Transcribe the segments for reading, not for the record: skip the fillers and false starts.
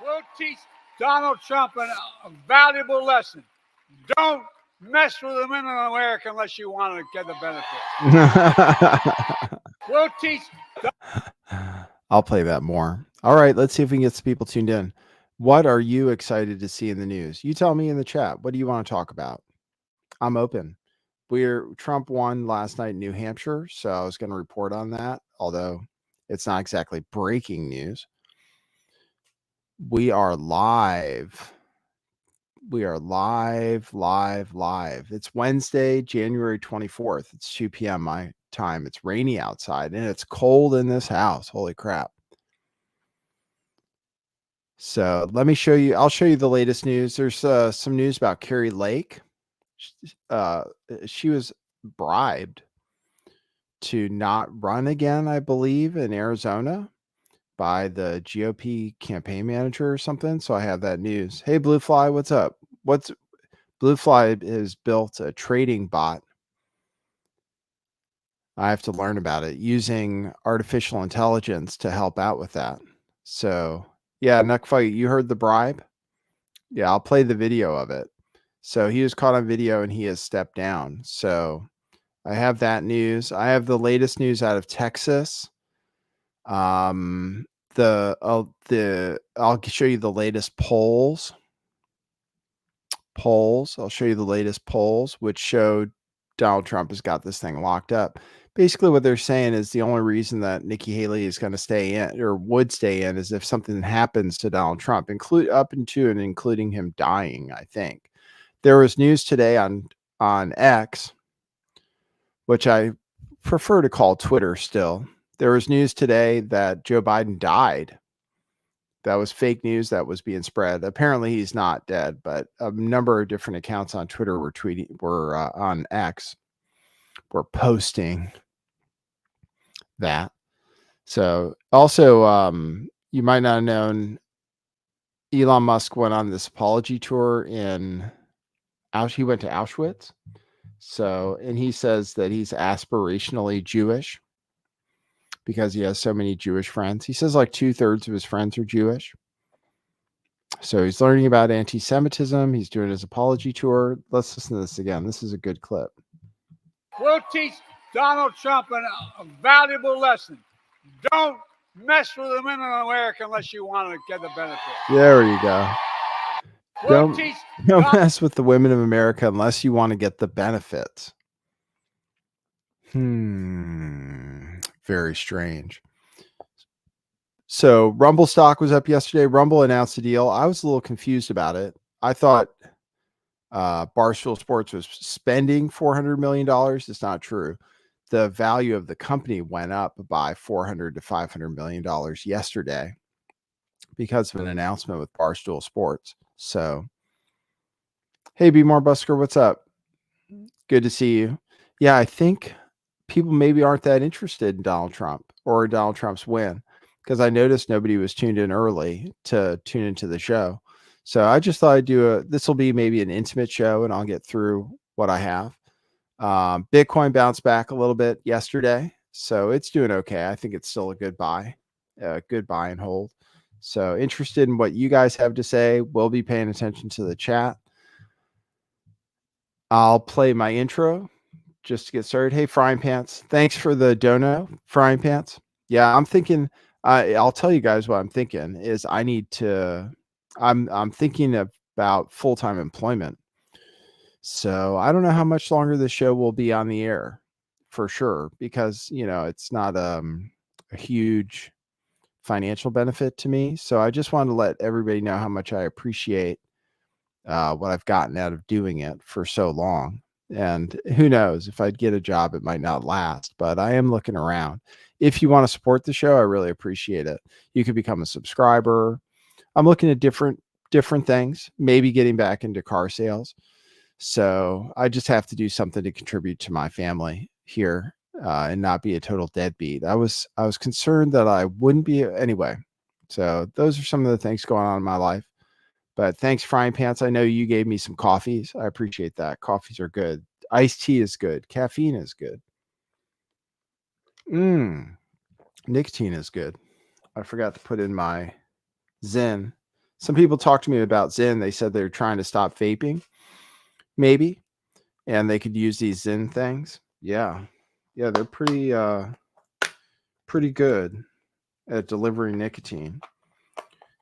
We'll teach Donald Trump a valuable lesson. Don't mess with the men in America unless you want to get the benefit. We'll teach. I'll play that more. All right, let's see if we can get some people tuned in. What are you excited to see in the news? You tell me in the chat. What do you want to talk about? I'm open. Trump won last night in New Hampshire, so I was going to report on that, although it's not exactly breaking news. We are live. We are live. It's Wednesday, January 24th. It's 2 p.m. my time. It's rainy outside and it's cold in this house. Holy crap. So let me show you. I'll show you the latest news. There's some news about Carrie Lake. She was bribed to not run again, I believe, in Arizona by the GOP campaign manager or something. So I have that news. Hey, Bluefly, what's up? Bluefly has built a trading bot. I have to learn about it using artificial intelligence to help out with that. So yeah, Nuckfight, you heard the bribe? Yeah, I'll play the video of it. So he was caught on video and he has stepped down. So I have that news. I have the latest news out of Texas. I'll show you the latest polls. I'll show you the latest polls, which showed Donald Trump has got this thing locked up. Basically, what they're saying is the only reason that Nikki Haley is going to stay in or would stay in is if something happens to Donald Trump, including him dying. I think there was news today on X, which I prefer to call Twitter still. There was news today that Joe Biden died. That was fake news that was being spread. Apparently he's not dead, but a number of different accounts on Twitter were on X, were posting that. So also, you might not have known Elon Musk went on this apology tour he went to Auschwitz. So, and he says that he's aspirationally Jewish because he has so many Jewish friends. He says like 2/3 of his friends are Jewish. So he's learning about anti-Semitism. He's doing his apology tour. Let's listen to this again. This is a good clip. We'll teach Donald Trump a valuable lesson. Don't mess with the men in America unless you want to get the benefit. There you go. Don't mess with the women of America unless you want to get the benefits. Very strange. So Rumble stock was up yesterday. Rumble announced a deal. I was a little confused about it. I thought Barstool Sports was spending $400 million. It's not true. The value of the company went up by $400 to $500 million yesterday because of an announcement with Barstool Sports. So, hey, Be More Busker, what's up? Good to see you. Yeah, I think people maybe aren't that interested in Donald Trump or Donald Trump's win because I noticed nobody was tuned in early to tune into the show. So I just thought this will be maybe an intimate show and I'll get through what I have. Bitcoin bounced back a little bit yesterday, so it's doing okay. I think it's still a good buy and hold. So interested in what you guys have to say. We'll be paying attention to the chat. I'll play my intro just to get started. Hey, Frying Pants, thanks for the dono, Frying Pants. Yeah, I'm thinking. I'll tell you guys what I'm thinking is I need to. I'm thinking about full-time employment. So I don't know how much longer the show will be on the air for sure, because, it's not a huge financial benefit to me. So I just wanted to let everybody know how much I appreciate what I've gotten out of doing it for so long. And who knows, if I'd get a job, it might not last, but I am looking around. If you want to support the show, I really appreciate it. You could become a subscriber. I'm looking at different things, maybe getting back into car sales. So I just have to do something to contribute to my family here and not be a total deadbeat. I was concerned that I wouldn't be anyway. So those are some of the things going on in my life. But thanks, Frying Pants. I know you gave me some coffees. I appreciate that. Coffees are good. Iced tea is good. Caffeine is good. Nicotine is good. I forgot to put in my Zen Some people talked to me about Zen. They said they're trying to stop vaping, maybe, and they could use these Zen things. Yeah, they're pretty good at delivering nicotine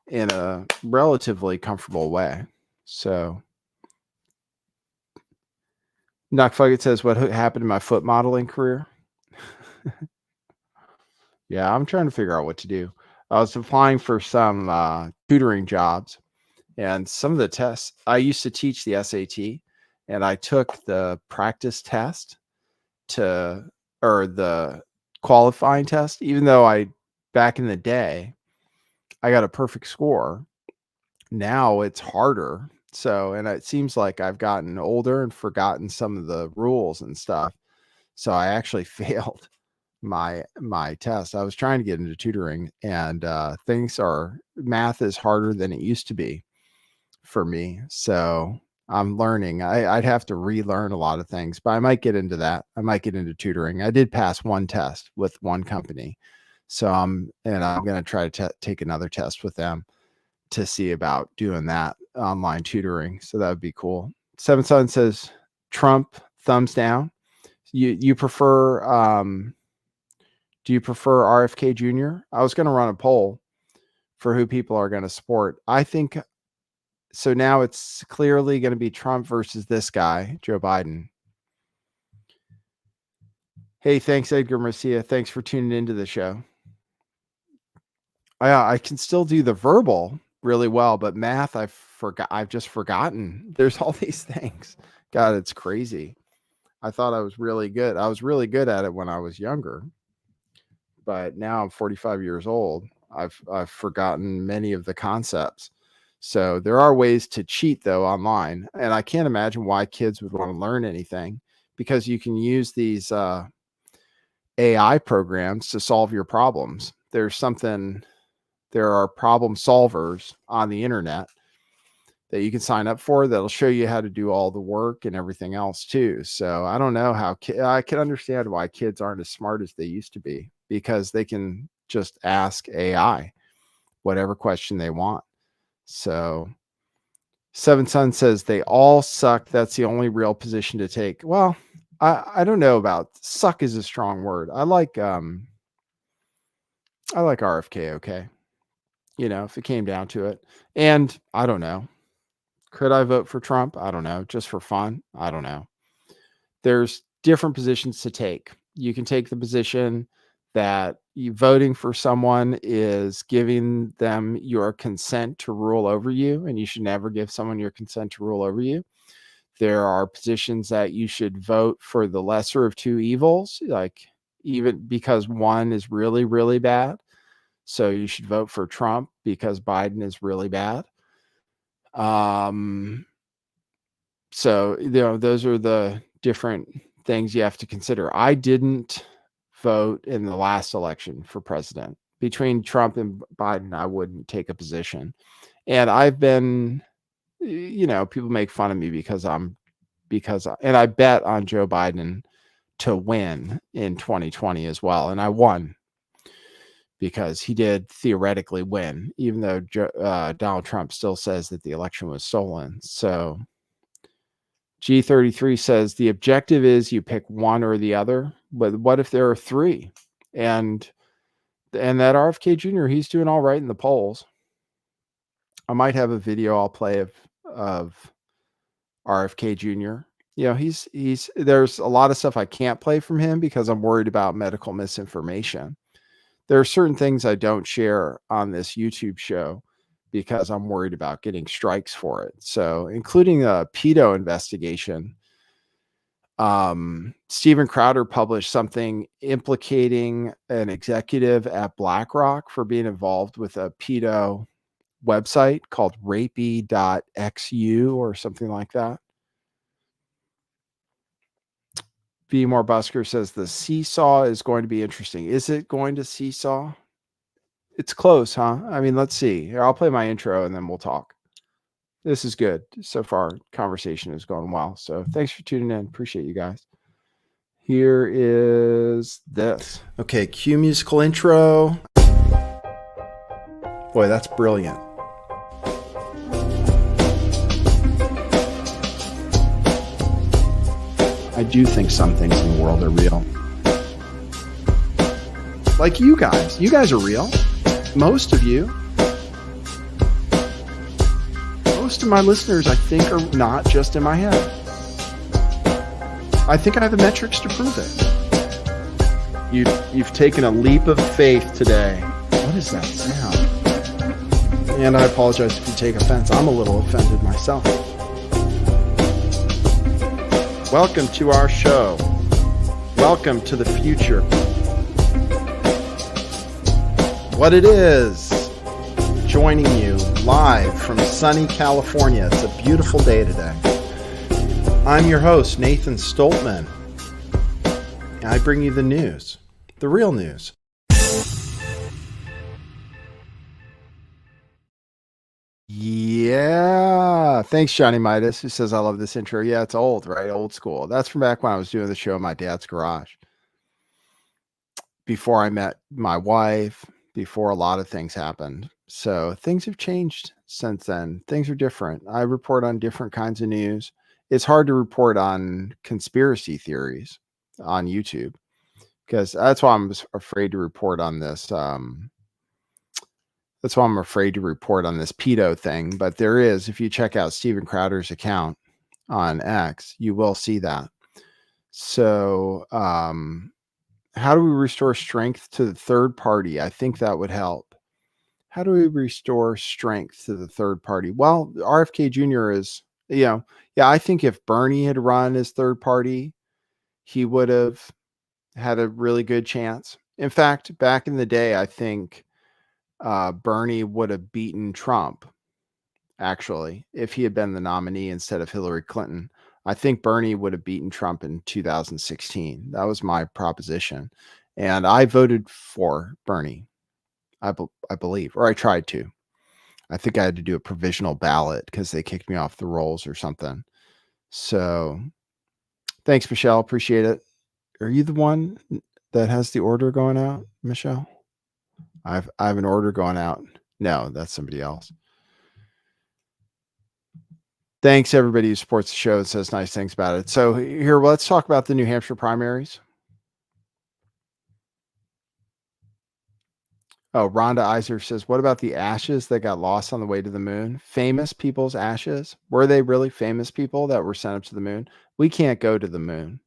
in a relatively comfortable way. So, Knockfugget says, what happened to my foot modeling career? Yeah, I'm trying to figure out what to do. I was applying for some tutoring jobs, and some of the tests, I used to teach the SAT, and I took the practice test or the qualifying test, even though back in the day, I got a perfect score. Now it's harder. So, and it seems like I've gotten older and forgotten some of the rules and stuff. So I actually failed my test. I was trying to get into tutoring, and math is harder than it used to be for me. So I'm learning. I'd have to relearn a lot of things, but I might get into that. I might get into tutoring. I did pass one test with one company. So I'm going to try to take another test with them to see about doing that online tutoring. So that would be cool. Seven Sun says Trump, thumbs down. You prefer do you prefer RFK Jr.? I was going to run a poll for who people are going to support. I think so. Now it's clearly going to be Trump versus this guy, Joe Biden. Hey, thanks, Edgar Marcia. Thanks for tuning into the show. I can still do the verbal really well, but math, I've just forgotten. There's all these things. God, it's crazy. I thought I was really good. I was really good at it when I was younger, but now I'm 45 years old. I've forgotten many of the concepts. So there are ways to cheat though online, and I can't imagine why kids would want to learn anything, because you can use these AI programs to solve your problems. There are problem solvers on the internet that you can sign up for that'll show you how to do all the work and everything else too. So I don't know how I can understand why kids aren't as smart as they used to be, because they can just ask AI whatever question they want. So Seven Sun says they all suck. That's the only real position to take. Well, I don't know about suck is a strong word. I like RFK. Okay. If it came down to it. And I don't know. Could I vote for Trump? I don't know. Just for fun? I don't know. There's different positions to take. You can take the position that voting for someone is giving them your consent to rule over you, and you should never give someone your consent to rule over you. There are positions that you should vote for the lesser of two evils, like even because one is really, really bad. So you should vote for Trump because Biden is really bad. So, those are the different things you have to consider. I didn't vote in the last election for president. Between Trump and Biden, I wouldn't take a position. And I've been, people make fun of me and I bet on Joe Biden to win in 2020 as well. And I won, because he did theoretically win, even though Donald Trump still says that the election was stolen. So G33 says the objective is you pick one or the other, but what if there are three? And that RFK Jr., he's doing all right in the polls. I might have a video I'll play of RFK Jr. There's a lot of stuff I can't play from him because I'm worried about medical misinformation. There are certain things I don't share on this YouTube show because I'm worried about getting strikes for it. So, including a pedo investigation. Steven Crowder published something implicating an executive at BlackRock for being involved with a pedo website called rapey.xu or something like that. Be More Busker says the seesaw is going to be interesting. Is it going to seesaw? It's close, huh? I mean, let's see. Here, I'll play my intro and then we'll talk. This is good. So far, conversation is going well. So thanks for tuning in. Appreciate you guys. Here is this. Okay, cue musical intro. Boy, that's brilliant. I do think some things in the world are real. Like you guys. You guys are real. Most of you. Most of my listeners, I think, are not just in my head. I think I have the metrics to prove it. You've taken a leap of faith today. What is that sound? And I apologize if you take offense. I'm a little offended myself. Welcome to our show. Welcome to the future. What it is, joining you live from sunny California. It's a beautiful day today. I'm your host, Nathan Stoltman. And I bring you the news, the real news. Yeah. Thanks, Johnny Midas, who says, I love this intro. Yeah, it's old, right? Old school. That's from back when I was doing the show in my dad's garage. Before I met my wife, before a lot of things happened. So things have changed since then. Things are different. I report on different kinds of news. It's hard to report on conspiracy theories on YouTube because that's why I'm afraid to report on this. That's why I'm afraid to report on this pedo thing. But there is, if you check out Steven Crowder's account on X, you will see that. So, how do we restore strength to the third party? I think that would help. How do we restore strength to the third party? Well, RFK Jr. is, I think if Bernie had run as third party, he would have had a really good chance. In fact, back in the day, I think Bernie would have beaten Trump, actually, if he had been the nominee instead of Hillary Clinton. I think Bernie would have beaten Trump in 2016. That was my proposition. And I voted for Bernie, I believe, or I tried to. I think I had to do a provisional ballot because they kicked me off the rolls or something. So thanks, Michelle. Appreciate it. Are you the one that has the order going out, Michelle? I have an order going out. No, that's somebody else. Thanks, everybody who supports the show and says nice things about it. So here, let's talk about the New Hampshire primaries. Oh, Rhonda Iser says, what about the ashes that got lost on the way to the moon? Famous people's ashes? Were they really famous people that were sent up to the moon? We can't go to the moon.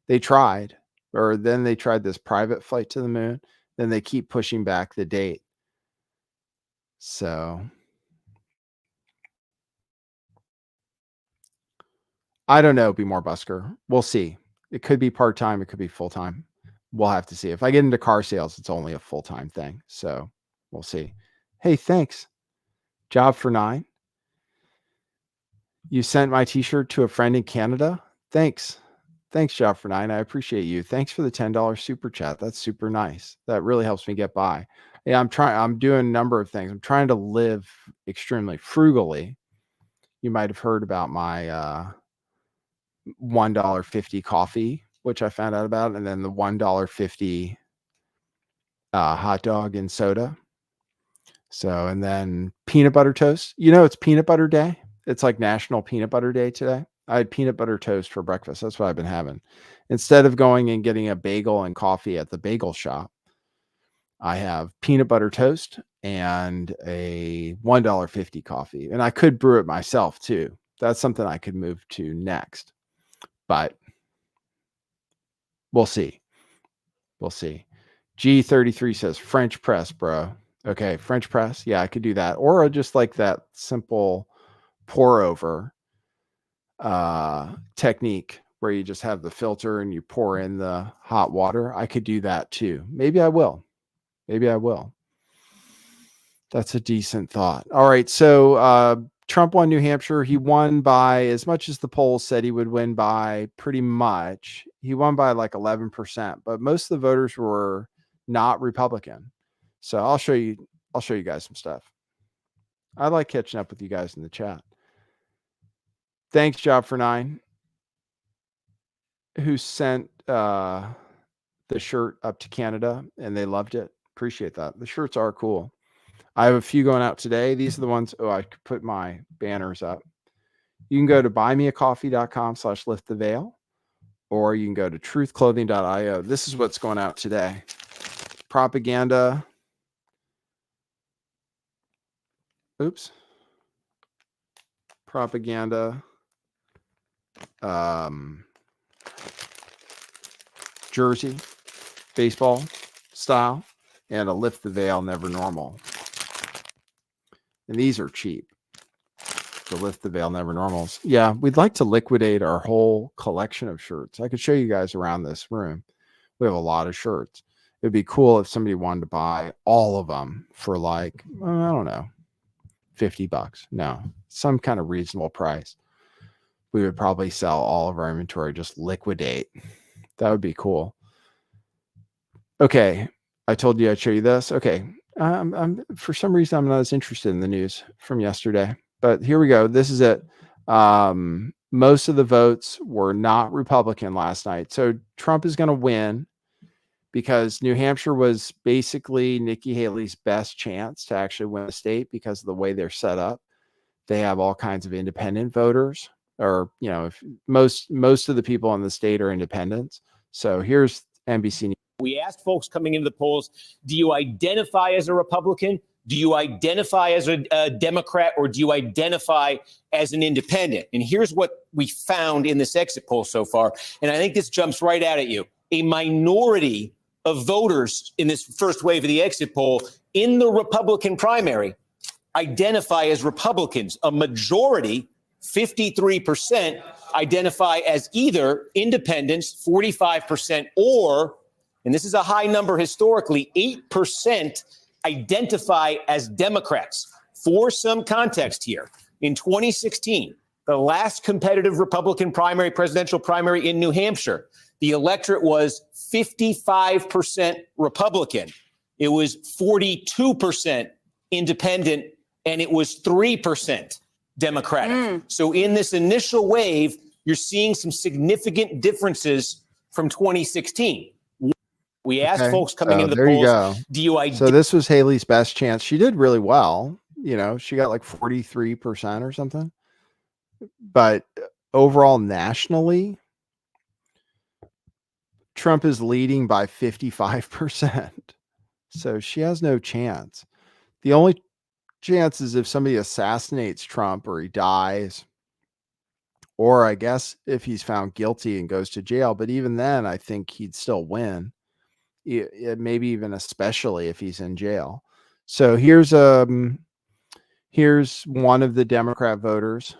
They tried, or then they tried this private flight to the moon. Then they keep pushing back the date. So I don't know, Be More Busker. We'll see. It could be part-time. It could be full-time. We'll have to see. If I get into car sales, it's only a full-time thing. So we'll see. Hey, thanks. Job for 9. You sent my t-shirt to a friend in Canada. Thanks. Thanks, Job for 9. I appreciate you. Thanks for the $10 super chat. That's super nice. That really helps me get by. Yeah, I'm doing a number of things. I'm trying to live extremely frugally. You might have heard about my $1.50 coffee, which I found out about, and then the $1.50 hot dog and soda. So, and then peanut butter toast. It's peanut butter day. It's like National Peanut Butter Day today. I had peanut butter toast for breakfast. That's what I've been having. Instead of going and getting a bagel and coffee at the bagel shop, I have peanut butter toast and a $1.50 coffee. And I could brew it myself too. That's something I could move to next. But we'll see. We'll see. G33 says French press, bro. Okay, French press. Yeah, I could do that. Or just like that simple pour over technique where you just have the filter and you pour in the hot water. I could do that too. Maybe I will. That's a decent thought. All right. So Trump won New Hampshire. He won by as much as the polls said he would win by, pretty much. He won by like 11%, but most of the voters were not Republican. So I'll show you guys some stuff. I like catching up with you guys in the chat. Thanks, Job for 9, who sent the shirt up to Canada and they loved it. Appreciate that. The shirts are cool. I have a few going out today. These are the ones. I could put my banners up. You can go to buymeacoffee.com/lifttheveil, or you can go to truthclothing.io. This is what's going out today. Propaganda. Oops. Propaganda. Jersey, baseball style, and a lift the veil, never normal. And these are cheap. The lift the veil, never normals. Yeah, we'd like to liquidate our whole collection of shirts. I could show you guys around this room. We have a lot of shirts. It'd be cool if somebody wanted to buy all of them for like, I don't know, $50. No, some kind of reasonable price. We would probably sell all of our inventory, just liquidate. That would be cool. Okay, I told you I'd show you this. Okay, I'm for some reason I'm not as interested in the news from yesterday, but here we go. This is it. Most of the votes were not Republican last night, so Trump is going to win because New Hampshire was basically Nikki Haley's best chance to actually win the state because of the way they're set up. They have all kinds of independent voters, or if most of the people in the state are independents. So here's NBC News. We asked folks coming into the polls, do you identify as a Republican? Do you identify as a Democrat, or do you identify as an independent? And here's what we found in this exit poll so far. And I think this jumps right out at you. A minority of voters in this first wave of the exit poll in the Republican primary identify as Republicans. A majority, 53%, identify as either independents, 45%, or, and this is a high number historically, 8% identify as Democrats. For some context here, in 2016, the last competitive Republican primary, presidential primary in New Hampshire, the electorate was 55% Republican. It was 42% independent, and it was 3% Democratic. So in this initial wave, you're seeing some significant differences from 2016. We asked folks coming into the polls, do you So this was Haley's best chance. She did really well. She got like 43% or something. But overall, nationally, Trump is leading by 55%. So she has no chance. The only chance is if somebody assassinates Trump or he dies, or I guess if he's found guilty and goes to jail. But even then, I think he'd still win. Maybe even especially if he's in jail. So here's one of the Democrat voters.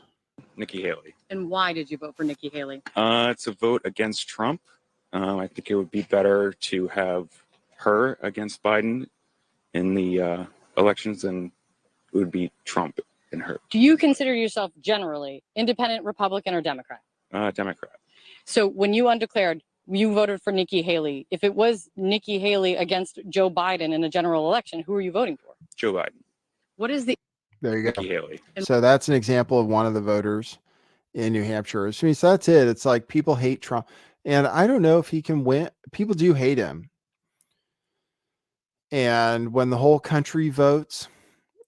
Nikki Haley. And why did you vote for Nikki Haley? It's a vote against Trump. I think it would be better to have her against Biden in the elections than it would be Trump and her. Do you consider yourself generally independent, Republican, or Democrat? Democrat. So when you undeclared, you voted for Nikki Haley. If it was Nikki Haley against Joe Biden in a general election, who are you voting for? Joe Biden. What is the... There you go. Nikki Haley. So that's an example of one of the voters in New Hampshire. So that's it. It's like people hate Trump. And I don't know if he can win. People do hate him. And when the whole country votes,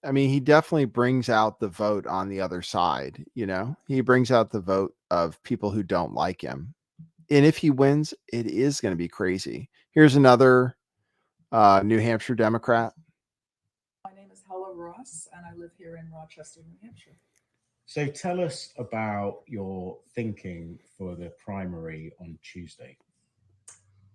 I mean, he definitely brings out the vote on the other side. He brings out the vote of people who don't like him. And if he wins, it is going to be crazy. Here's another New Hampshire Democrat. My name is Hella Ross, and I live here in Rochester, New Hampshire. So tell us about your thinking for the primary on Tuesday.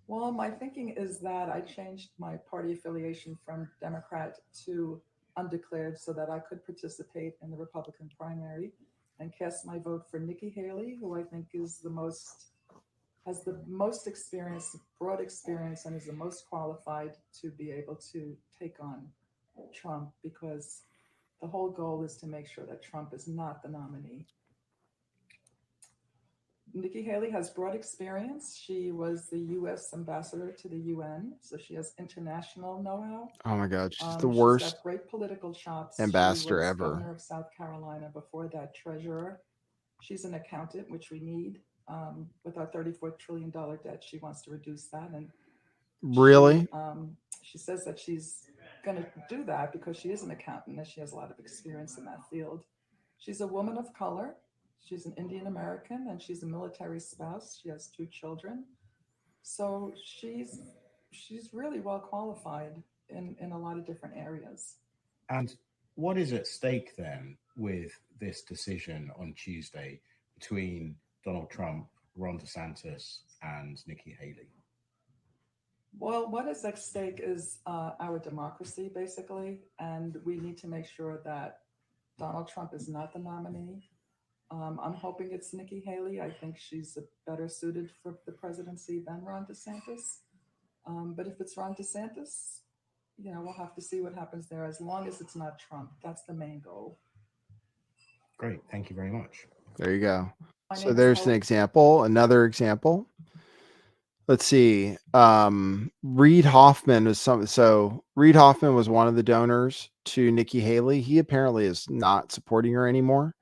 Well, my thinking is that I changed my party affiliation from Democrat to undeclared so that I could participate in the Republican primary and cast my vote for Nikki Haley, who I think is has the most experience, broad experience, and is the most qualified to be able to take on Trump, because the whole goal is to make sure that Trump is not the nominee. Nikki Haley has broad experience. She was the U.S. ambassador to the UN, so she has international know-how. Oh my God, she's the worst. She's got great political chops. Ambassador she was ever. Governor of South Carolina, before that treasurer. She's an accountant, which we need. With our $34 trillion debt, she wants to reduce that. And really, she says that she's going to do that because she is an accountant and she has a lot of experience in that field. She's a woman of color. She's an Indian American and she's a military spouse. She has 2 children. So she's really well qualified in a lot of different areas. And what is at stake then with this decision on Tuesday between Donald Trump, Ron DeSantis, and Nikki Haley? Well, what is at stake is our democracy, basically, and we need to make sure that Donald Trump is not the nominee. I'm hoping it's Nikki Haley. I think she's better suited for the presidency than Ron DeSantis. But if it's Ron DeSantis, we'll have to see what happens there, as long as it's not Trump. That's the main goal. Great. Thank you very much. There you go. My So name is there's an Helen. example, another example. Let's see. Reid Hoffman was Reid Hoffman was one of the donors to Nikki Haley. He apparently is not supporting her anymore.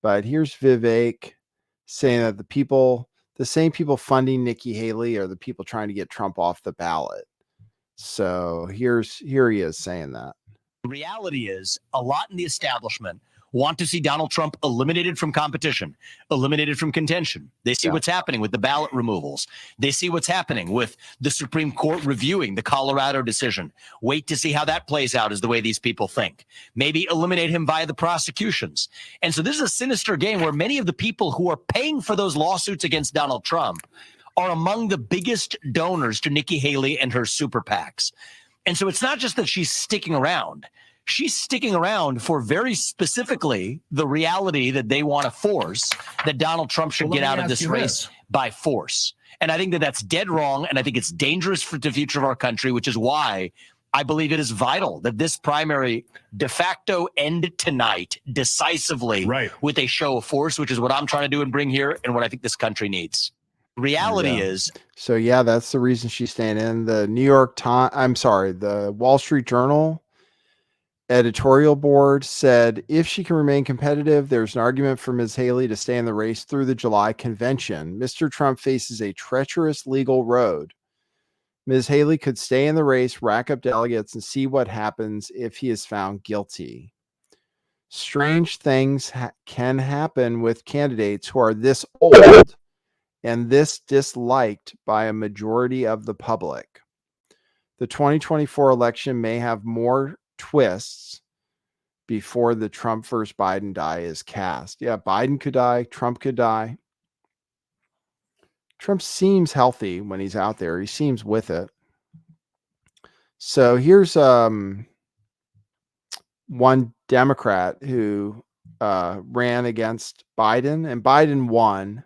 But here's Vivek saying that the same people funding Nikki Haley are the people trying to get Trump off the ballot. So here he is saying that. Reality is a lot in the establishment want to see Donald Trump eliminated from competition, eliminated from contention. They see what's happening with the ballot removals. They see what's happening with the Supreme Court reviewing the Colorado decision. Wait to see how that plays out, is the way these people think. Maybe eliminate him via the prosecutions. And so this is a sinister game where many of the people who are paying for those lawsuits against Donald Trump are among the biggest donors to Nikki Haley and her super PACs. And so it's not just that she's sticking around. She's sticking around for very specifically the reality that they want to force that Donald Trump should get out of this race by force. And I think that that's dead wrong. And I think it's dangerous for the future of our country, which is why I believe it is vital that this primary de facto end tonight decisively with a show of force, which is what I'm trying to do and bring here and what I think this country needs. Reality is. So yeah, that's the reason she's staying in. The the Wall Street Journal editorial board said if she can remain competitive, there's an argument for Ms. Haley to stay in the race through the July convention. Mr. Trump faces a treacherous legal road. Ms. Haley could stay in the race, rack up delegates, and see what happens if he is found guilty. Strange things can happen with candidates who are this old and this disliked by a majority of the public. The 2024 election may have more twists before the Trump versus Biden die is cast. Yeah, Biden could die. Trump could die. Trump seems healthy when he's out there. He seems with it. So here's one Democrat who ran against Biden, and Biden won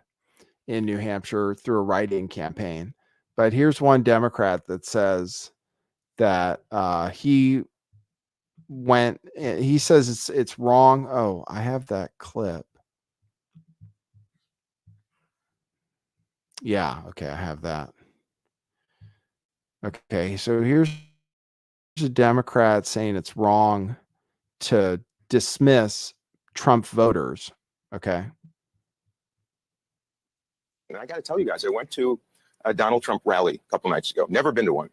in New Hampshire through a write-in campaign. But here's one Democrat that says that he says it's wrong. Oh, I have that clip. Yeah, okay, I have that. Okay, so here's a Democrat saying it's wrong to dismiss Trump voters. Okay. And I got to tell you guys, I went to a Donald Trump rally a couple nights ago. Never been to one.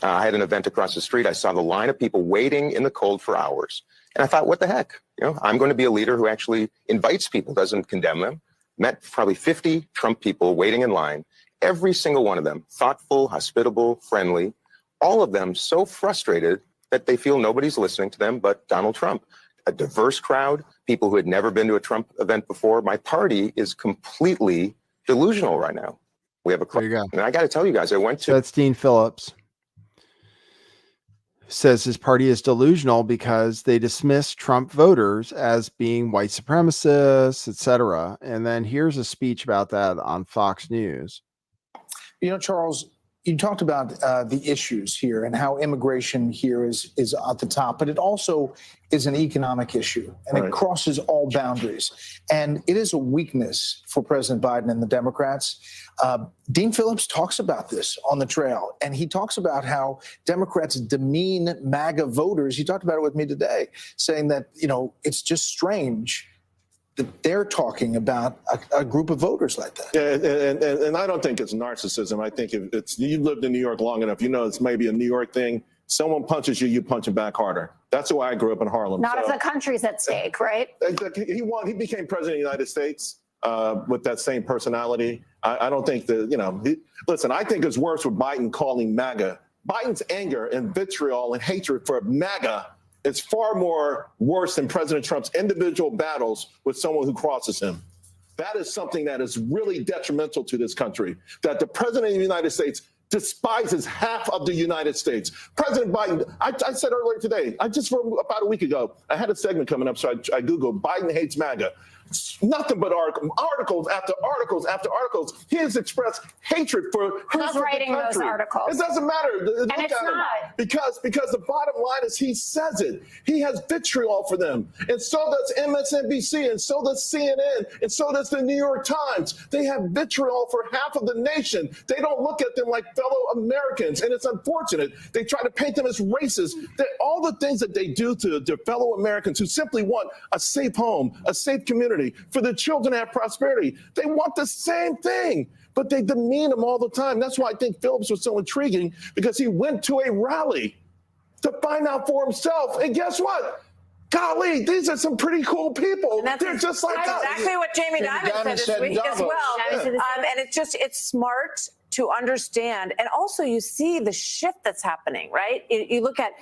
I had an event across the street. I saw the line of people waiting in the cold for hours. And I thought, what the heck? I'm going to be a leader who actually invites people, doesn't condemn them. Met probably 50 Trump people waiting in line. Every single one of them, thoughtful, hospitable, friendly. All of them so frustrated that they feel nobody's listening to them but Donald Trump. A diverse crowd, people who had never been to a Trump event before. My party is completely delusional right now. We have a crowd. And I got to tell you guys, I went to... That's Dean Phillips. Says his party is delusional because they dismiss Trump voters as being white supremacists, etc. And then here's a speech about that on Fox News. Charles, you talked about the issues here and how immigration here is at the top, but it also is an economic issue, and it crosses all boundaries. And it is a weakness for President Biden and the Democrats. Dean Phillips talks about this on the trail, and he talks about how Democrats demean MAGA voters. He talked about it with me today, saying that, it's just strange that they're talking about a group of voters like that. Yeah, and I don't think it's narcissism. I think if you've lived in New York long enough, it's maybe a New York thing. Someone punches you, you punch him back harder. That's why I grew up in Harlem. Not if the country's at stake, right? He won. He became president of the United States. with that same personality. I don't think that, listen, I think it's worse with Biden calling MAGA. Biden's anger and vitriol and hatred for MAGA is far more worse than President Trump's individual battles with someone who crosses him. That is something that is really detrimental to this country, that the president of the United States despises half of the United States. President Biden, I said earlier today, about a week ago, I had a segment coming up, so I Googled Biden hates MAGA. Nothing but articles after articles after articles. He has expressed hatred for who's writing those articles. It doesn't matter. And it's not. Because the bottom line is he says it. He has vitriol for them. And so does MSNBC, and so does CNN, and so does the New York Times. They have vitriol for half of the nation. They don't look at them like fellow Americans, and it's unfortunate. They try to paint them as racist. All the things that they do to their fellow Americans who simply want a safe home, a safe community, for the children to have prosperity. They want the same thing, but they demean them all the time. That's why I think Phillips was so intriguing, because he went to a rally to find out for himself. And guess what? Golly, these are some pretty cool people. They're just like us. Exactly what Jamie Dimon said this week as well. And it's smart to understand. And also you see the shift that's happening, right? You look at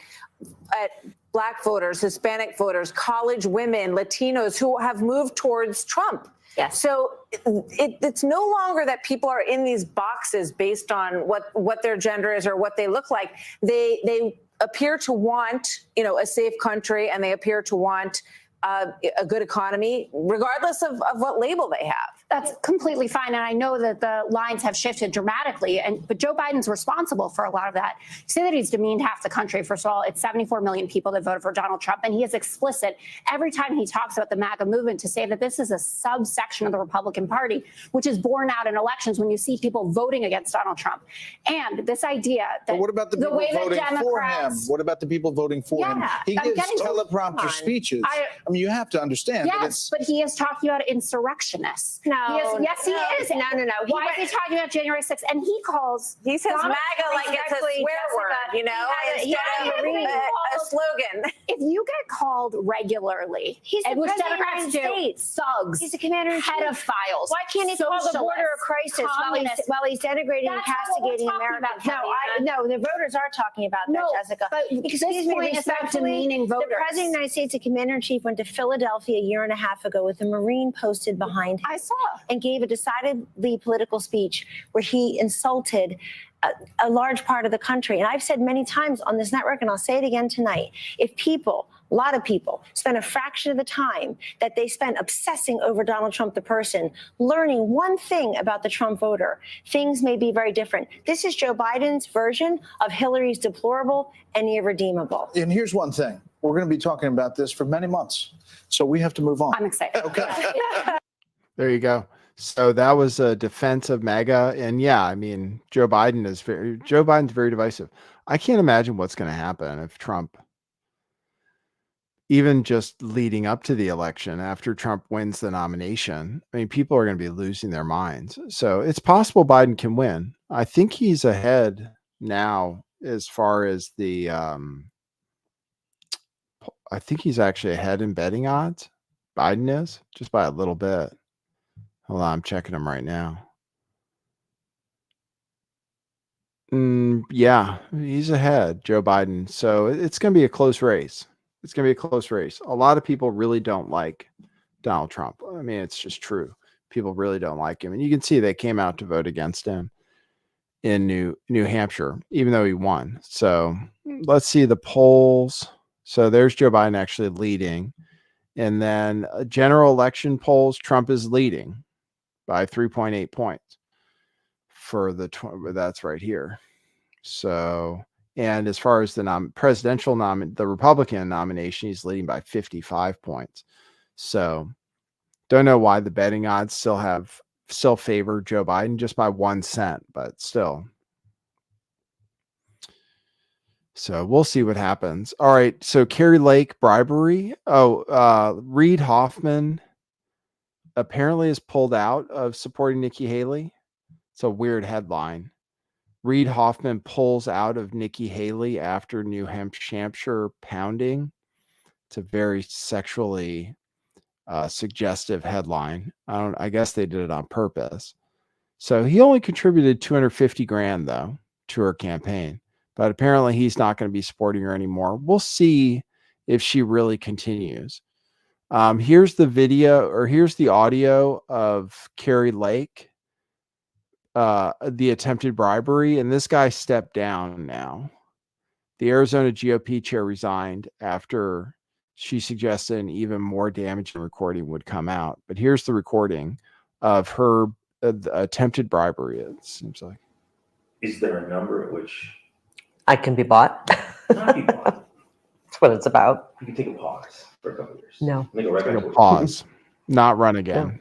Black voters, Hispanic voters, college women, Latinos who have moved towards Trump. Yes. So it's no longer that people are in these boxes based on what their gender is or what they look like. They appear to want, a safe country, and they appear to want a good economy, regardless of what label they have. That's completely fine. And I know that the lines have shifted dramatically, but Joe Biden's responsible for a lot of that. You say that he's demeaned half the country. First of all, it's 74 million people that voted for Donald Trump. And he is explicit every time he talks about the MAGA movement to say that this is a subsection of the Republican Party, which is borne out in elections when you see people voting against Donald Trump. And this idea that but what about the people voting for him? What about the people voting for him? He gives teleprompter speeches. I mean, you have to understand. Yes, but he is talking about insurrectionists. Yes, he is. No. Why is he talking about January 6th? And he says MAGA like it's a swear word, instead of a slogan. If you get called regularly, which Democrats do, thugs, he's a commander in chief. Pedophiles. Why can't he call the border a crisis while he's denigrating and castigating Americans? No, the voters are talking about that, Jessica. But Excuse me, demeaning voters. The president of the United States, a commander in chief, went to Philadelphia a year and a half ago with a Marine posted behind him. I saw. And gave a decidedly political speech where he insulted a large part of the country. And I've said many times on this network, and I'll say it again tonight, if a lot of people, spend a fraction of the time that they spend obsessing over Donald Trump, the person, learning one thing about the Trump voter, things may be very different. This is Joe Biden's version of Hillary's deplorable and irredeemable. And here's one thing. We're going to be talking about this for many months. So we have to move on. I'm excited. Okay. There you go. So that was a defense of MAGA. And yeah, I mean, Joe Biden's very divisive. I can't imagine what's going to happen if Trump, even just leading up to the election, after Trump wins the nomination, I mean, people are going to be losing their minds. So it's possible Biden can win. I think he's ahead now as far as the, I think he's actually ahead in betting odds. Biden is, just by a little bit. Hold on, I'm checking him right now. Yeah, he's ahead, Joe Biden. So it's going to be a close race. It's going to be a close race. A lot of people really don't like Donald Trump. I mean, it's just true. People really don't like him. And you can see they came out to vote against him in New Hampshire, even though he won. So let's see the polls. So there's Joe Biden actually leading. And then general election polls, Trump is leading by 3.8 points for that's right here. So, and as far as the the Republican nomination, he's leading by 55 points. So don't know why the betting odds still favor Joe Biden just by 1 cent, but still. So we'll see what happens. All right. So Carrie Lake bribery. Reid Hoffman apparently is pulled out of supporting Nikki Haley. It's a weird headline. Reid Hoffman pulls out of Nikki Haley after New Hampshire pounding. It's a very sexually suggestive headline. I guess they did it on purpose. So he only contributed 250 grand though to her campaign, but apparently he's not going to be supporting her anymore. We'll see if she really continues. Here's the video, or here's the audio of Carrie Lake, the attempted bribery, and this guy stepped down now. The Arizona GOP chair resigned after she suggested an even more damaging recording would come out. But here's the recording of her attempted bribery, it seems like. Is there a number at which I can be bought? not be bought? That's what it's about. You can take a pause for a couple of years. No. Make a record. Pause. Not run again.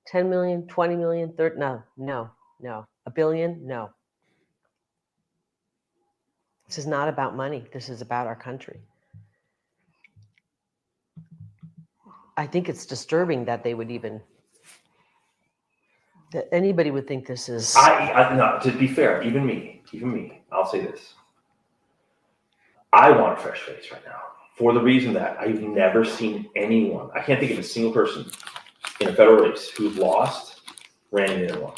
10 million, 20 million, 30, no. A billion, no. This is not about money. This is about our country. I think it's disturbing that they would even, that anybody would think this is. No, to be fair, even me, I'll say this. I want a fresh face right now for the reason that I've never seen anyone, I can't think of a single person in a federal race who's lost, ran in and won.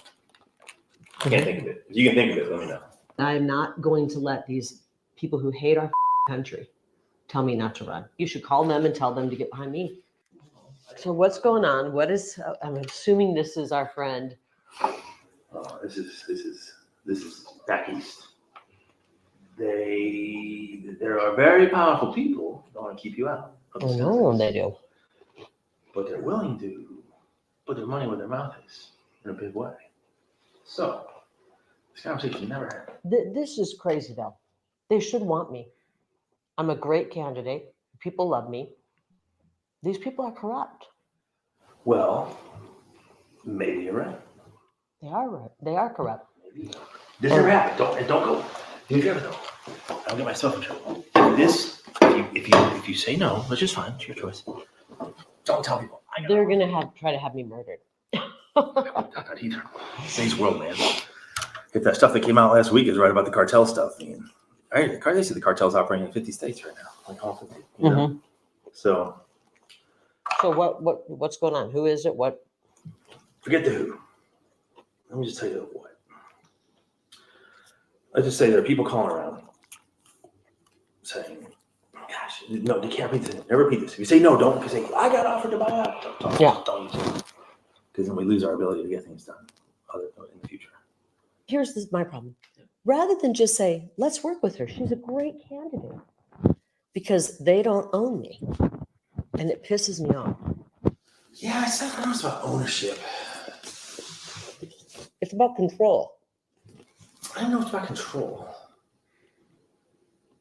I can't think of it. If you can think of it, let me know. I am not going to let these people who hate our country tell me not to run. You should call them and tell them to get behind me. So what's going on? What is, I'm assuming this is our friend. This is back east. There are very powerful people that want to keep you out. Oh no, they do. But they're willing to put their money where their mouth is in a big way. So this conversation never happened. This is crazy though. They should want me. I'm a great candidate. People love me. These people are corrupt. Well, maybe you're right. They are right. They are corrupt. This never happened. Don't go. You never know. I'll get myself in trouble. If you say no, which is fine, it's your choice. Don't tell people. They're gonna try to have me murdered. Not either. Today's world, man. If that stuff that came out last week is right about the cartel stuff, I mean, they say the cartel's operating in 50 states right now, like all 50. You know? So what's going on? Who is it? What? Forget the who. Let me just tell you what. Let's just say there are people calling around saying, gosh, no, they can't repeat this. Never repeat this. If you say no, don't. If you say, I got offered to buy out. Don't use it. Because then we lose our ability to get things done in the future. Here's my problem. Rather than just say, let's work with her. She's a great candidate. Because they don't own me. And it pisses me off. Yeah, it's not almost about ownership. It's about control. I don't know it's about control.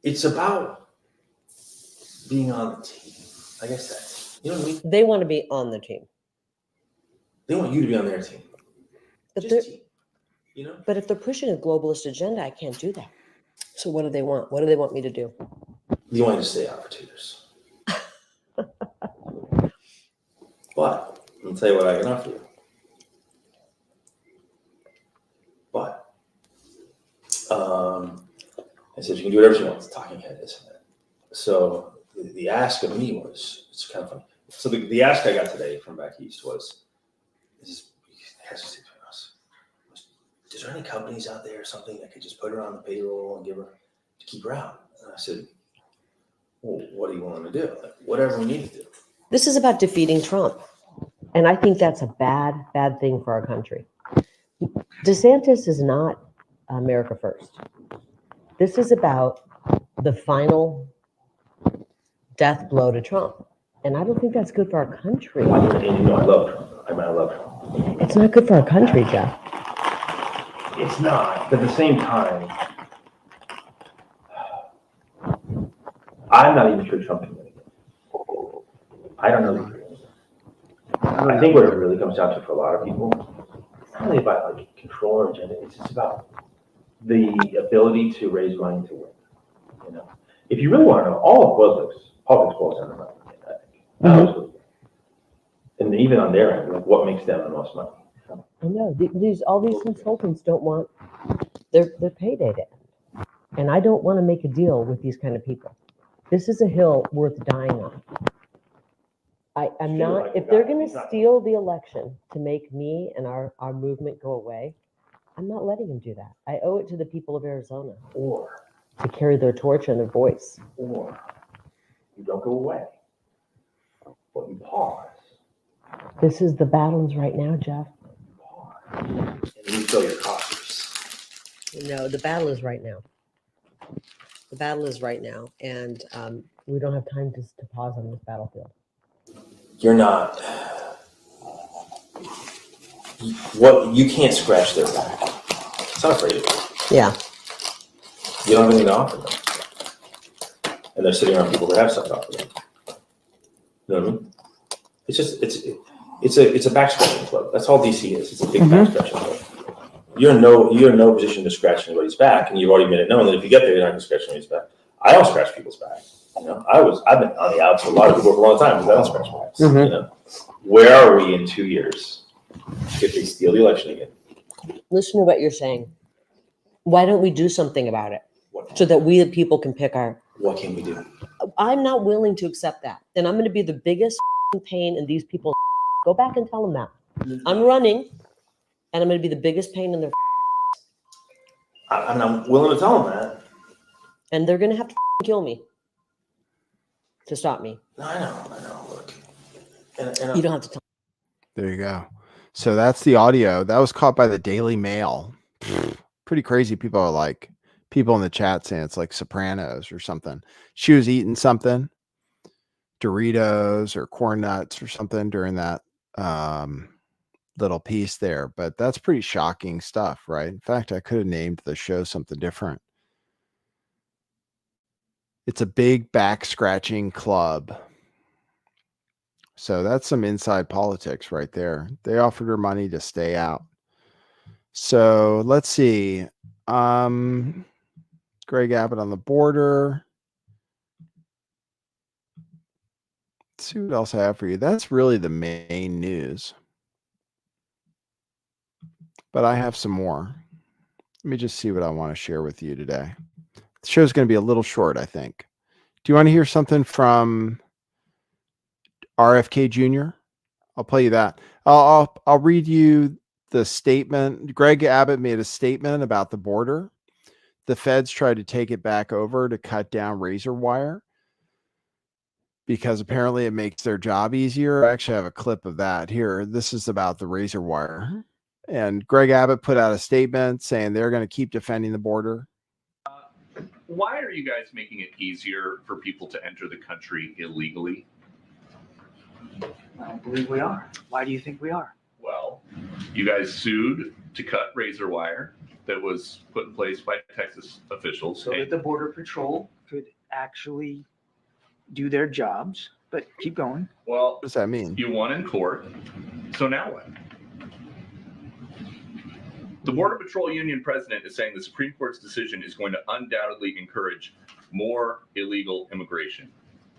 It's about being on the team. I guess that's, you know what I mean? They want to be on the team. They want you to be on their team. But team. You know? But if they're pushing a globalist agenda, I can't do that. So what do they want? What do they want me to do? You want to stay out for 2 years. But I'll tell you what I can offer you. But I said you can do whatever you want. It's talking head, isn't it? So the ask of me was, it's kind of funny. So the ask I got today from back east was, is there any companies out there or something that could just put her on the payroll and give her to keep her out? And I said, well, what do you want them to do? Like, whatever we need to do. This is about defeating Trump. And I think that's a bad thing for our country. DeSantis is not America first. This is about the final death blow to Trump. And I don't think that's good for our country. And you know I love Trump. I love Trump. It's not good for our country, Jeff. It's not. But at the same time, I'm not even sure Trump can win again. I don't know. I think what it really comes down to for a lot of people, it's not really about like control or agenda. It's just about the ability to raise money to win. You know, if you really want to know, all of politics boils down to money. I think. And even on their end, like what makes them the most money? I know all these consultants don't want their payday to end, and I don't want to make a deal with these kind of people. This is a hill worth dying on. I'm not, if they're going to steal the election to make me and our movement go away, I'm not letting them do that. I owe it to the people of Arizona to carry their torch and their voice. Or you don't go away, but you pause. This is the battles right now, Jeff. And you fill your coffers. No, the battle is right now. The battle is right now, and we don't have time to pause on this battlefield. You're not. What you can't scratch their back. It's not afraid of you. Yeah. You don't have anything to offer them, and they're sitting around people that have stuff to offer them. You know what I mean? It's just it's a back scratching club. That's all DC is. It's a big back scratching club. You're in no position to scratch anybody's back, and you've already made it known that if you get there, you're not going to scratch anybody's back. I don't scratch people's back. You know, I've been on the outs with a lot of people for a long time because I don't scratch backs. You know, where are we in 2 years if they steal the election again? Listen to what you're saying. Why don't we do something about it so that we the people can pick our... What can we do? I'm not willing to accept that. And I'm going to be the biggest pain in these people's... Go back and tell them that. I'm running, and I'm going to be the biggest pain in their... I'm willing to tell them that. And they're going to have to kill me to stop me. I know. Look. You don't have to tell. There you go. So that's the audio. That was caught by the Daily Mail. Pretty crazy. People in the chat saying it's like Sopranos or something. She was eating something, Doritos or corn nuts or something during that little piece there. But that's pretty shocking stuff, right? In fact, I could have named the show something different. It's a big back scratching club. So that's some inside politics right there. They offered her money to stay out. So let's see. Greg Abbott on the border. Let's see what else I have for you. That's really the main news. But I have some more. Let me just see what I want to share with you today. The show's going to be a little short, I think. Do you want to hear something from RFK Jr.? I'll play you that. I'll read you the statement. Greg Abbott made a statement about the border. The feds tried to take it back over to cut down razor wire because apparently it makes their job easier. I actually have a clip of that here. This is about the razor wire. And Greg Abbott put out a statement saying they're going to keep defending the border. Why are you guys making it easier for people to enter the country illegally? I don't believe we are. Why do you think we are? Well, you guys sued to cut razor wire that was put in place by Texas officials. So that the Border Patrol could actually do their jobs. But keep going. Well, what does that mean? You won in court. So now what? The Border Patrol Union president is saying the Supreme Court's decision is going to undoubtedly encourage more illegal immigration.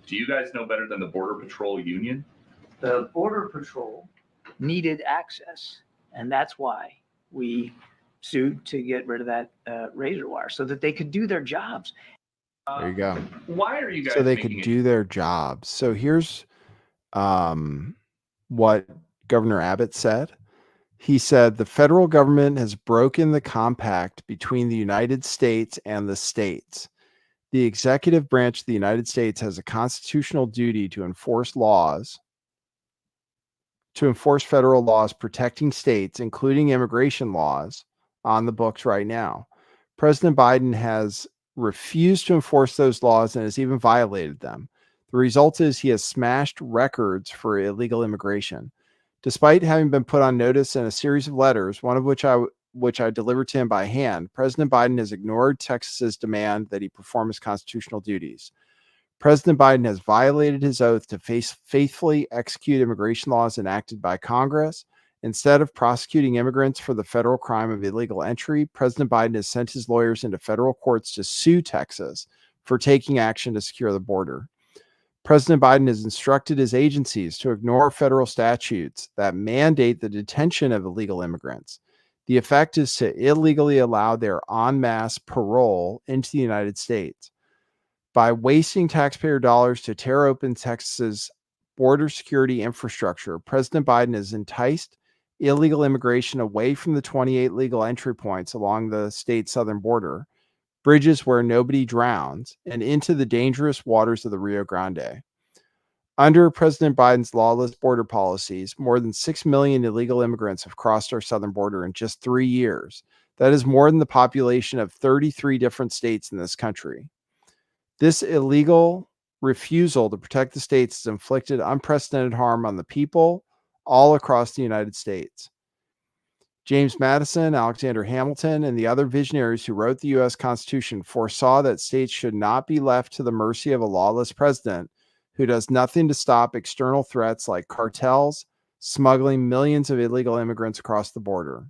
Do you guys know better than the Border Patrol Union? The Border Patrol needed access, and that's why we sued to get rid of that razor wire so that they could do their jobs. There you go. Why are you guys So they could do their jobs. So here's what Governor Abbott said. He said the federal government has broken the compact between the United States and the states. The executive branch of the United States has a constitutional duty to enforce federal laws protecting states, including immigration laws, on the books right now. President Biden has refused to enforce those laws and has even violated them. The result is he has smashed records for illegal immigration. Despite having been put on notice in a series of letters, one of which I delivered to him by hand, President Biden has ignored Texas's demand that he perform his constitutional duties. President Biden has violated his oath to faithfully execute immigration laws enacted by Congress. Instead of prosecuting immigrants for the federal crime of illegal entry, President Biden has sent his lawyers into federal courts to sue Texas for taking action to secure the border. President Biden has instructed his agencies to ignore federal statutes that mandate the detention of illegal immigrants. The effect is to illegally allow their en masse parole into the United States. By wasting taxpayer dollars to tear open Texas's border security infrastructure, President Biden has enticed illegal immigration away from the 28 legal entry points along the state's southern border, bridges where nobody drowns, and into the dangerous waters of the Rio Grande. Under President Biden's lawless border policies, more than 6 million illegal immigrants have crossed our southern border in just 3 years. That is more than the population of 33 different states in this country. This illegal refusal to protect the states has inflicted unprecedented harm on the people all across the United States. James Madison, Alexander Hamilton, and the other visionaries who wrote the U.S. Constitution foresaw that states should not be left to the mercy of a lawless president who does nothing to stop external threats like cartels smuggling millions of illegal immigrants across the border.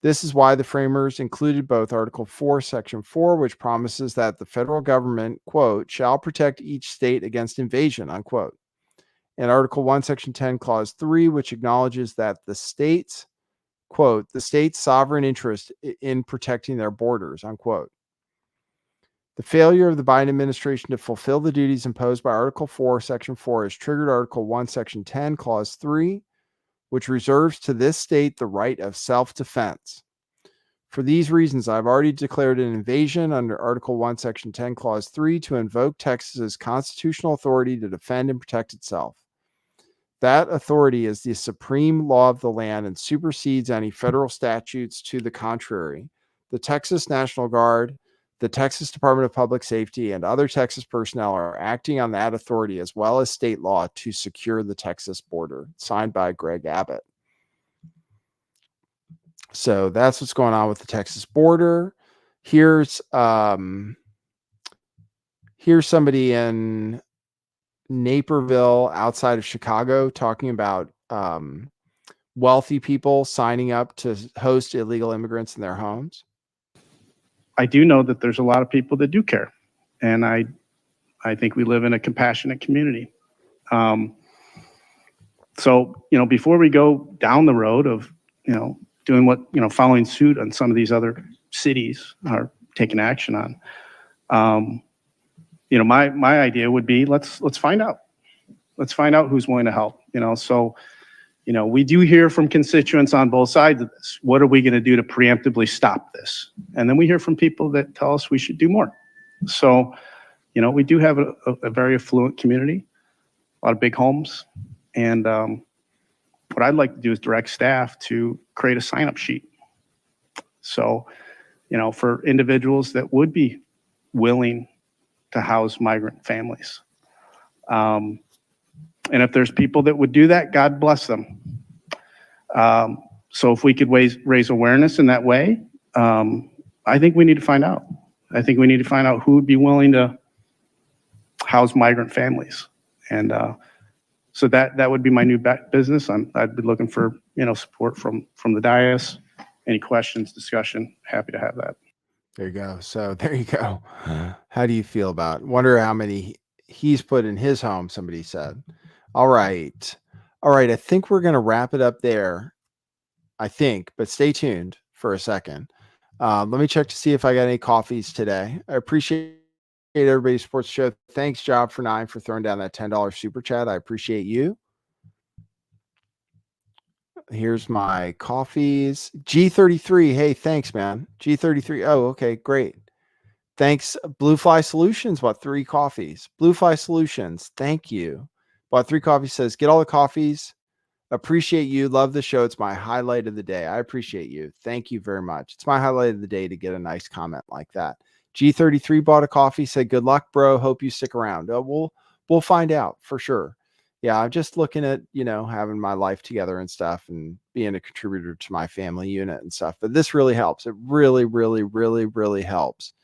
This is why the framers included both Article 4, Section 4, which promises that the federal government, quote, shall protect each state against invasion, unquote, and Article 1, Section 10, Clause 3, which acknowledges that the states, quote, the state's sovereign interest in protecting their borders, unquote. The failure of the Biden administration to fulfill the duties imposed by Article 4, Section 4 has triggered Article 1, Section 10, Clause 3, which reserves to this state the right of self-defense. For these reasons, I've already declared an invasion under Article 1, Section 10, Clause 3 to invoke Texas's constitutional authority to defend and protect itself. That authority is the supreme law of the land and supersedes any federal statutes to the contrary. The Texas National Guard, the Texas Department of Public Safety, and other Texas personnel are acting on that authority as well as state law to secure the Texas border. Signed by Greg Abbott. So that's what's going on with the Texas border. Here's somebody in Naperville outside of Chicago talking about wealthy people signing up to host illegal immigrants in their homes. I do know that there's a lot of people that do care. And I think we live in a compassionate community. So, before we go down the road of, doing what, following suit on some of these other cities are taking action on, my idea would be let's find out. Let's find out who's willing to help, so, we do hear from constituents on both sides of this. What are we going to do to preemptively stop this? And then we hear from people that tell us we should do more. So, we do have a very affluent community, a lot of big homes. And what I'd like to do is direct staff to create a sign-up sheet. So, for individuals that would be willing to house migrant families. And if there's people that would do that, God bless them. So if we could raise awareness in that way, I think we need to find out. I think we need to find out who would be willing to house migrant families. And so that would be my new business. I'd be looking for support from the dais. Any questions, discussion, happy to have that. There you go. So there you go. How do you feel about it? Wonder how many he's put in his home, somebody said. All right. I think we're going to wrap it up there. I think, but stay tuned for a second. Let me check to see if I got any coffees today. I appreciate everybody's support the show. Thanks, Job for 9 for throwing down that $10 super chat. I appreciate you. Here's my coffees. G33. Hey, thanks, man. G33. Oh, okay, great. Thanks. Bluefly Solutions bought 3 coffees. Bluefly Solutions. Thank you. Bought 3 coffees. Says, get all the coffees. Appreciate you. Love the show. It's my highlight of the day. I appreciate you. Thank you very much. It's my highlight of the day to get a nice comment like that. G33 bought a coffee. Said, good luck, bro. Hope you stick around. We'll find out for sure. Yeah, I'm just looking at, having my life together and stuff and being a contributor to my family unit and stuff. But this really helps. It really, really, really, really helps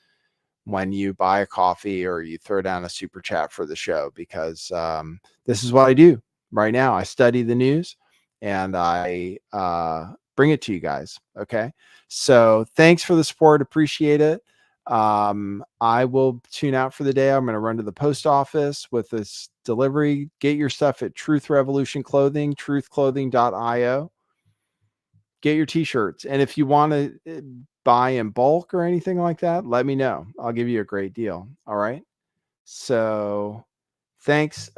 when you buy a coffee or you throw down a super chat for the show, because this is what I do right now. I study the news and I bring it to you guys. Okay. So thanks for the support. Appreciate it. I will tune out for the day. I'm going to run to the post office with this delivery. Get your stuff at Truth Revolution Clothing, truthclothing.io. Get your t-shirts. And if you want to buy in bulk or anything like that, let me know. I'll give you a great deal. All right. So Thanks.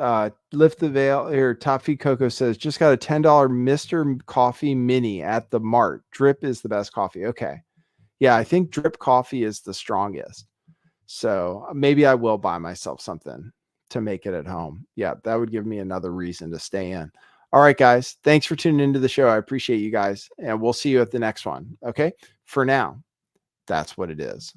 Lift the veil here. Top Feed Coco says, just got a $10 Mr. Coffee Mini at the Mart. Drip is the best coffee. Okay. Yeah, I think drip coffee is the strongest. So maybe I will buy myself something to make it at home. Yeah, that would give me another reason to stay in. All right, guys. Thanks for tuning into the show. I appreciate you guys. And we'll see you at the next one. Okay. For now, that's what it is.